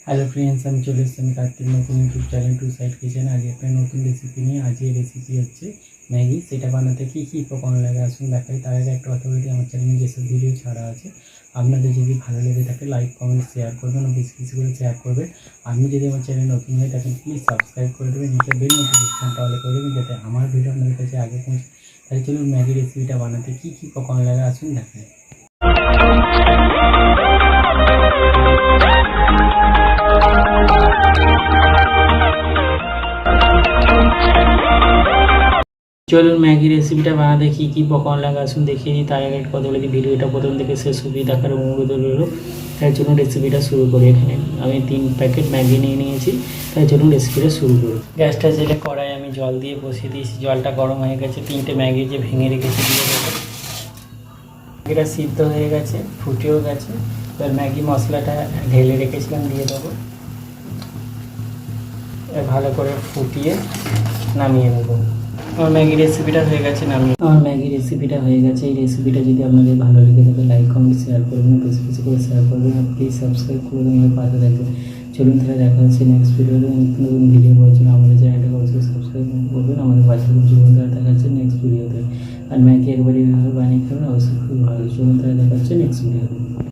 Hello friends, আমি চলে এসেছি আমি কার্তিক নতুন YouTube channel to side kitchen. আজকে একটা নতুন রেসিপি নিয়ে। আজ এই রেসিপি হচ্ছে ম্যাগি। সেটা বানাতে কী কী উপকরণ লাগে আসুন দেখাই। তার আগে একটা কথা বলতে, আমার চ্যানেলে যেসব ভিডিও ছাড়া আছে আপনাদের যদি ভালো লেগে থাকে লাইক কমেন্ট শেয়ার করবেন ও বেশি বেশি করে শেয়ার করবেন। আপনি যদি আমার চ্যানেল নতুন হয়ে থাকেন প্লিজ সাবস্ক্রাইব করে দেবেন, নিচে বেল নোটিফিকেশনটা অল করে দেবেন যাতে আমার ভিডিও আপনাদের কাছে আগে পৌঁছে। তাই চলুন ম্যাগি রেসিপিটা বানাতে কী কী উপকরণ লাগে আসুন দেখাই। চলুন ম্যাগি রেসিপিটা বানাতে কী কী উপকরণ লাগে আসুন দেখিয়ে দিই। তার আগে কথা বলে দিই, ভিডিওটা প্রথম থেকে শেষ অবধি দেখার অনুরোধ রইল। তাই চলুন রেসিপিটা শুরু করি। এখানে আমি 3 প্যাকেট ম্যাগি নিয়ে নিয়েছি। তাই চলুন রেসিপিটা শুরু করি। গ্যাসটা জেলে কড়াই আমি জল দিয়ে বসিয়ে দিয়েছি। জলটা গরম হয়ে গেছে। 3টে ম্যাগি যে ভেঙে রেখেছি দিয়ে দেবো। ম্যাগিটা সিদ্ধ হয়ে গেছে, ফুটেও গেছে। এবার ম্যাগি মশলাটা ঢেলে রেখেছিলাম দিয়ে দেবো। ভালো করে ফুটিয়ে নামিয়ে নেবো। আমার ম্যাগি রেসিপিটা হয়ে গেছে এই রেসিপিটা যদি আপনাদের ভালো লেগে থাকে লাইক কমেন্ট শেয়ার করবেন, বেশি বেশি করে শেয়ার করবেন আর প্লিজ সাবস্ক্রাইব করবেন, আমার পাশে থাকবেন। চলুন তাহলে দেখা হচ্ছে নেক্সট ভিডিওতে। নতুন নতুন ভিডিও পাওয়ার জন্য আমাদের চ্যানেলটাকে অবশ্যই সাবস্ক্রাইব করবেন। আমাদের পাশে চলুন তাহলে দেখা হচ্ছে নেক্সট ভিডিওতে। আর ম্যাগি একবারই এভাবে বানিয়ে খাবেন, অবশ্যই খুব ভালো। চলুন তাহলে দেখা হচ্ছে নেক্সট ভিডিওতে।